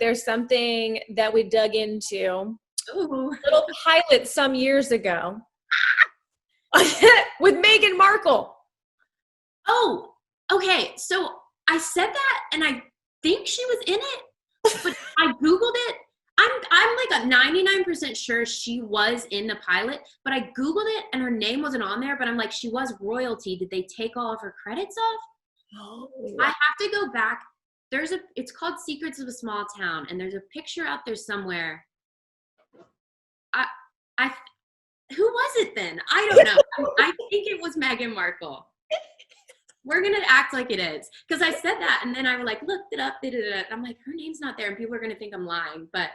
there's something that we dug into. Ooh. A little pilot some years ago with Meghan Markle. Oh, okay. So I said that, and I think she was in it, but I Googled it. I'm like a 99% sure she was in the pilot, but I Googled it and her name wasn't on there, but I'm like, she was royalty. Did they take all of her credits off? Oh. I have to go back. It's called Secrets of a Small Town, and there's a picture out there somewhere. I who was it then? I don't know. I think it was Meghan Markle. We're gonna act like it is, because I said that, and then I like looked it up. I'm like, her name's not there, and people are gonna think I'm lying, but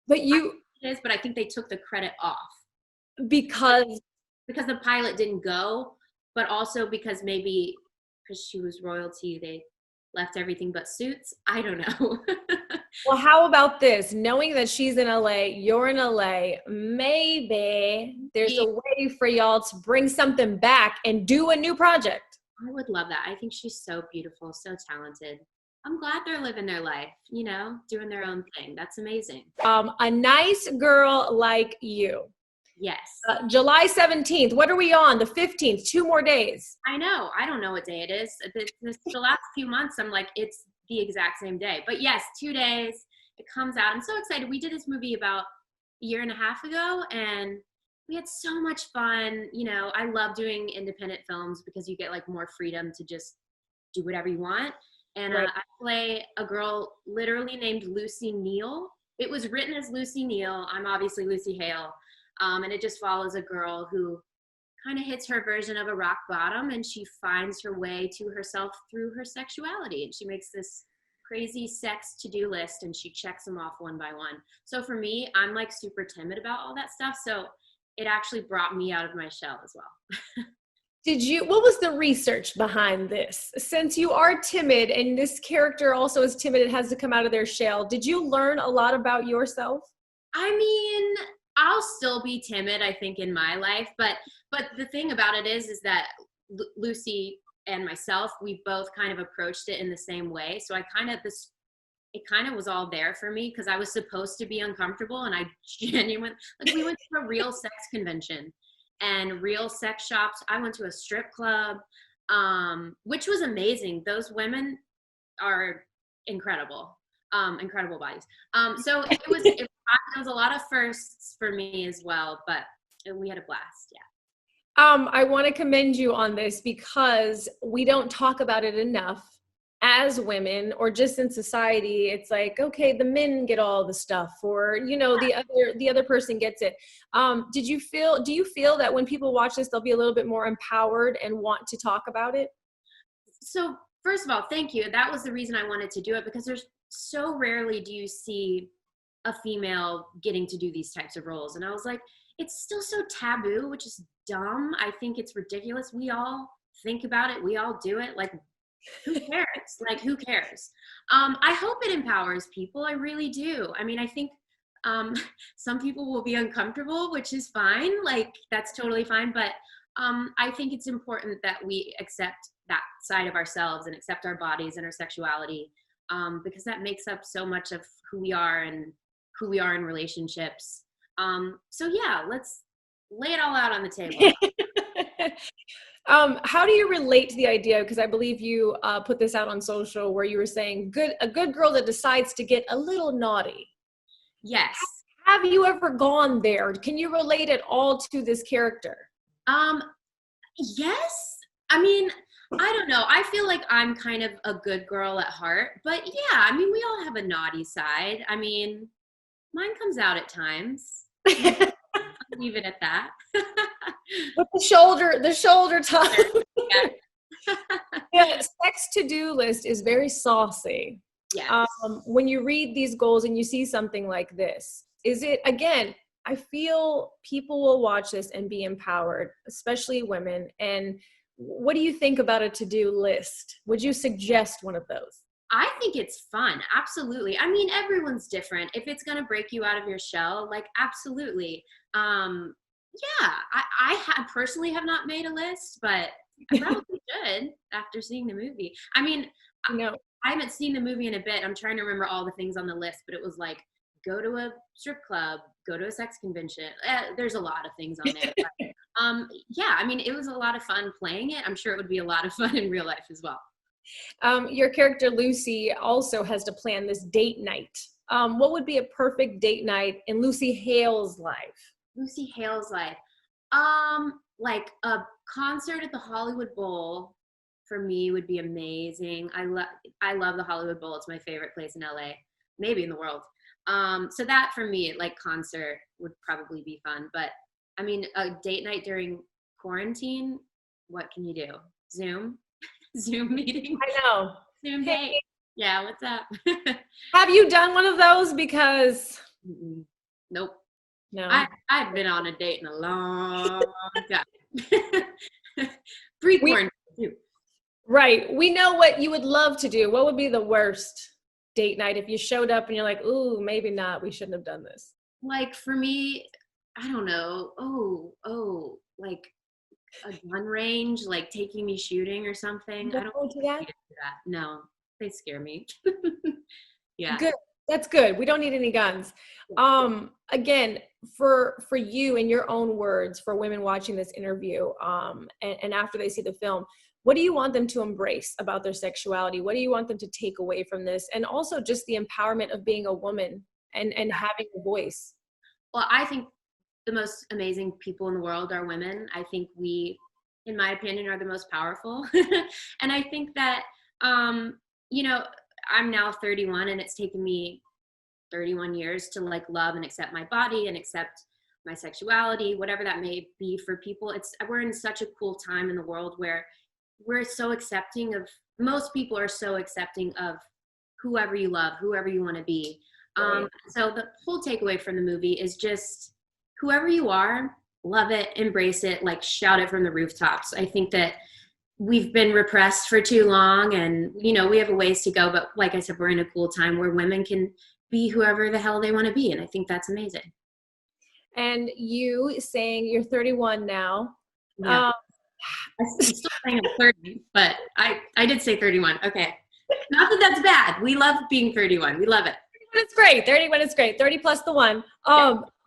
you it is. But I think they took the credit off because the pilot didn't go, but also because maybe because she was royalty, they left everything but suits. I don't know. well, how about this? Knowing that she's in LA, you're in LA, maybe there's a way for y'all to bring something back and do a new project. I would love that. I think she's so beautiful, so talented. I'm glad they're living their life, doing their own thing. That's amazing. A nice girl like you. Yes. July 17th. What are we on? The 15th. 2 more days. I know. I don't know what day it is. The last few months, I'm like, it's the exact same day. But yes, 2 days. It comes out. I'm so excited. We did this movie about a year and a half ago, and we had so much fun. I love doing independent films because you get like more freedom to just do whatever you want. And right. I play a girl literally named Lucy Neal. It was written as Lucy Neal. I'm obviously Lucy Hale. And it just follows a girl who kind of hits her version of a rock bottom, and she finds her way to herself through her sexuality. And she makes this crazy sex to-do list, and she checks them off one by one. So for me, I'm like super timid about all that stuff. So it actually brought me out of my shell as well. What was the research behind this? Since you are timid and this character also is timid, it has to come out of their shell. Did you learn a lot about yourself? I mean, I'll still be timid, I think, in my life. But the thing about it is that Lucy and myself, we both kind of approached it in the same way. So it kind of was all there for me because I was supposed to be uncomfortable, and I genuinely, like, we went to a real sex convention and real sex shops. I went to a strip club, which was amazing. Those women are incredible, incredible bodies. So it was a lot of firsts for me as well, but we had a blast. Yeah. I want to commend you on this because we don't talk about it enough as women, or just in society. It's like, okay, the men get all the stuff, or the other person gets it. Do you feel that when people watch this, they'll be a little bit more empowered and want to talk about it? So first of all, thank you. That was the reason I wanted to do it, because there's so rarely do you see a female getting to do these types of roles. And I was like, it's still so taboo, which is dumb. I think it's ridiculous. We all think about it. We all do it. Like, who cares? Like, who cares? I hope it empowers people. I really do. I mean, I think some people will be uncomfortable, which is fine. Like, that's totally fine. But I think it's important that we accept that side of ourselves and accept our bodies and our sexuality, because that makes up so much of who we are and who we are in relationships. So yeah, let's lay it all out on the table. How do you relate to the idea? Because I believe you put this out on social where you were saying a good girl that decides to get a little naughty. Yes. Have you ever gone there? Can you relate at all to this character? Yes. I mean, I don't know. I feel like I'm kind of a good girl at heart, but yeah, I mean, we all have a naughty side. I mean, mine comes out at times. I'll leave it at that. With the shoulder time. Yeah. Yeah, sex to-do list is very saucy. Yes. When you read these goals and you see something like this, is it, again, I feel people will watch this and be empowered, especially women. And what do you think about a to-do list? Would you suggest one of those? I think it's fun. Absolutely. I mean, everyone's different. If it's going to break you out of your shell, like, absolutely. Yeah, I personally have not made a list, but I probably should after seeing the movie. I mean, I haven't seen the movie in a bit. I'm trying to remember all the things on the list, but it was like, go to a strip club, go to a sex convention. There's a lot of things on there. But, yeah, I mean, it was a lot of fun playing it. I'm sure it would be a lot of fun in real life as well. Your character Lucy also has to plan this date night. What would be a perfect date night in Lucy Hale's life? Lucy Hale's life. Like a concert at the Hollywood Bowl for me would be amazing. I love the Hollywood Bowl. It's my favorite place in LA, maybe in the world. So that for me, like concert would probably be fun. But I mean, a date night during quarantine, what can you do? Zoom? Zoom meeting? I know. Zoom date? Yeah, what's up? Have you done one of those? Because nope. No. I've been on a date in a long time. Pre-quarantine too. Right. We know what you would love to do. What would be the worst date night if you showed up and you're like, ooh, maybe not. We shouldn't have done this. Like for me, I don't know. Oh, like a gun range, like taking me shooting or something. I don't go to that. No, they scare me. Yeah. Good. That's good. We don't need any guns. Again, for you, in your own words, for women watching this interview, and after they see the film, what do you want them to embrace about their sexuality? What do you want them to take away from this? And also just the empowerment of being a woman and having a voice. Well, I think the most amazing people in the world are women. I think we, in my opinion, are the most powerful. And I think that, you know, I'm now 31 and it's taken me 31 years to like love and accept my body and accept my sexuality, whatever that may be for people. We're in such a cool time in the world where we're so accepting of, most people are so accepting of whoever you love, whoever you want to be. Right. So the whole takeaway from the movie is just whoever you are, love it, embrace it, like shout it from the rooftops. I think that we've been repressed for too long and, you know, we have a ways to go. But like I said, we're in a cool time where women can be whoever the hell they want to be. And I think that's amazing. And you saying you're 31 now. Yeah. I'm still saying I'm 30, but I did say 31. Okay. Not that that's bad. We love being 31. We love it. It's great. 31 is great. 30 plus the one.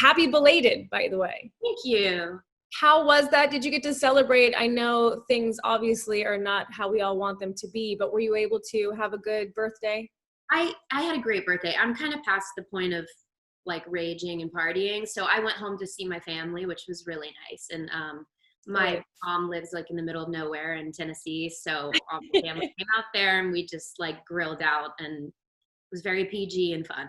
Happy belated, by the way. Thank you. How was that? Did you get to celebrate? I know things obviously are not how we all want them to be, but were you able to have a good birthday? I had a great birthday. I'm kind of past the point of like raging and partying. So I went home to see my family, which was really nice. And my mom lives like in the middle of nowhere in Tennessee. So all the family came out there and we just like grilled out and it was very PG and fun.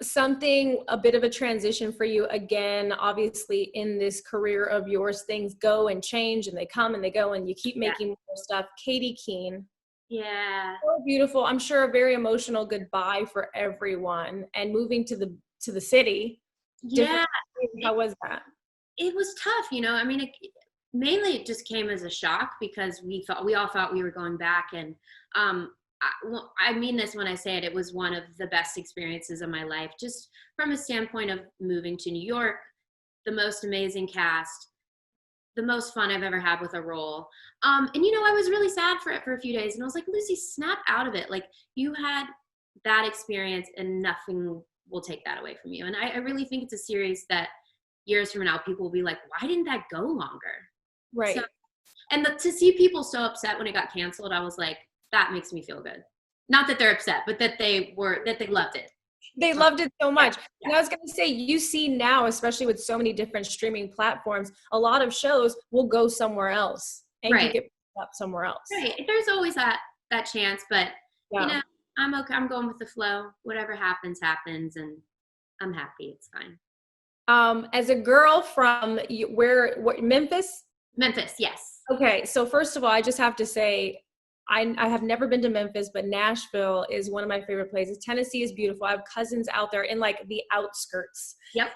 Something, a bit of a transition for you again, obviously in this career of yours, things go and change and they come and they go and you keep making more stuff. Katie Keene. Yeah. So beautiful. I'm sure a very emotional goodbye for everyone and moving to the city. Yeah. How was that? It was tough, you know, I mean, mainly it just came as a shock because we all thought we were going back. And, I mean this when I say it, it was one of the best experiences of my life, just from a standpoint of moving to New York, the most amazing cast, the most fun I've ever had with a role. And, you know, I was really sad for it for a few days and I was like, Lucy, snap out of it. Like you had that experience and nothing will take that away from you. And I really think it's a series that years from now, people will be like, why didn't that go longer? Right. So, and to see people so upset when it got canceled, I was like, that makes me feel good. Not that they're upset, but that they loved it. They loved it so much. Yeah. And I was going to say, you see now, especially with so many different streaming platforms, a lot of shows will go somewhere else and you get up somewhere else. Right. There's always that chance, but you know, I'm okay. I'm going with the flow. Whatever happens, happens. And I'm happy. It's fine. As a girl from Memphis? Memphis, yes. Okay, so first of all, I just have to say, I have never been to Memphis, but Nashville is one of my favorite places. Tennessee is beautiful. I have cousins out there in like the outskirts. Yep.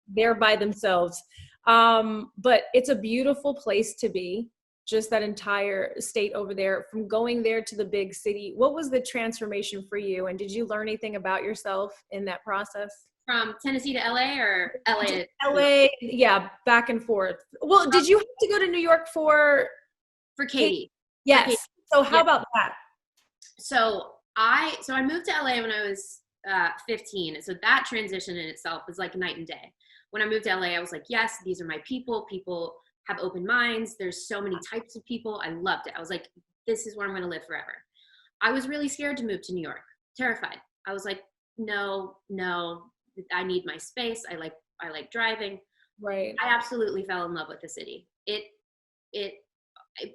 They're by themselves. But it's a beautiful place to be, just that entire state over there. From going there to the big city, what was the transformation for you? And did you learn anything about yourself in that process? From Tennessee to LA or LA to LA, yeah, back and forth. Well, did you have to go to New York for Katie? Yes. For Katie. So how about that? So I moved to LA when I was 15. So that transition in itself was like night and day. When I moved to LA, I was like, yes, these are my people. People have open minds. There's so many types of people. I loved it. I was like, this is where I'm going to live forever. I was really scared to move to New York, terrified. I was like, no, I need my space. I like driving. Right. I absolutely fell in love with the city. It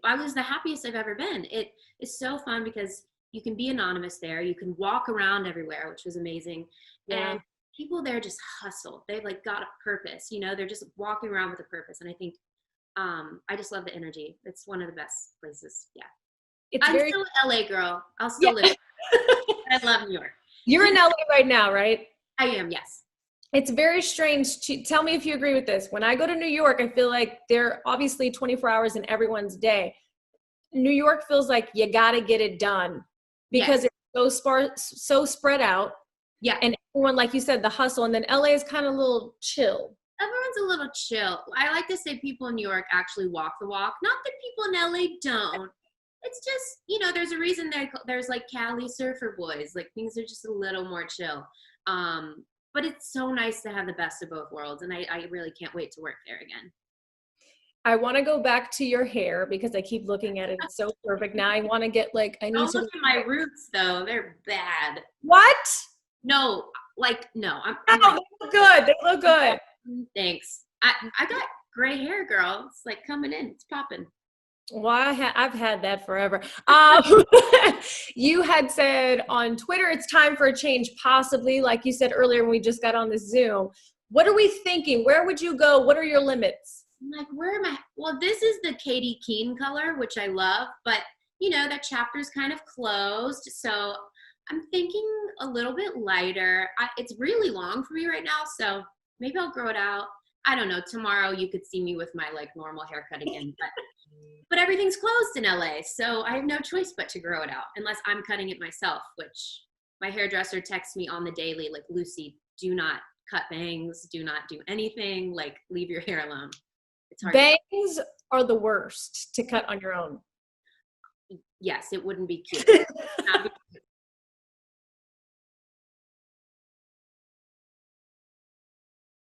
I was the happiest I've ever been. It is so fun because you can be anonymous there. You can walk around everywhere, which was amazing. Yeah. And people there just hustle. They've like got a purpose, you know, they're just walking around with a purpose. And I think I just love the energy. It's one of the best places. Yeah. It's I'm very, still an LA girl. I'll yeah. still live. I love New York. You're in LA right now, right? I am, yes. It's very strange to tell me if you agree with this. When I go to New York, I feel like they're obviously 24 hours in everyone's day. New York feels like you got to get it done because Yes. it's so spread out. Yeah. And everyone, like you said, the hustle. And then LA is kind of a little chill. Everyone's a little chill. I like to say people in New York actually walk the walk. Not that people in LA don't. It's just, you know, there's a reason there's like Cali surfer boys. Like things are just a little more chill. But it's so nice to have the best of both worlds. And I really can't wait to work there again. I want to go back to your hair because I keep looking at it. It's so perfect. Now I want to get like, I need Don't to. look at my roots though. They're bad. What? No, like, no. I'm No, like, they look good. They look good. thanks. I got gray hair, girl. It's like coming in. It's popping. Well, I've had that forever. You had said on Twitter, it's time for a change, possibly, like you said earlier when we just got on this Zoom. What are we thinking? Where would you go? What are your limits? I'm like, where am I? Well, this is the Katie Keene color, which I love, but you know, that chapter's kind of closed. So I'm thinking a little bit lighter. It's really long for me right now, so maybe I'll grow it out. I don't know. Tomorrow you could see me with my like normal haircut again, but everything's closed in LA, so I have no choice but to grow it out unless I'm cutting it myself, which my hairdresser texts me on the daily, like, Lucy, do not cut bangs, do not do anything, like, leave your hair alone. It's hard. Bangs are the worst to cut on your own. Yes, it wouldn't be cute. It would not be cute.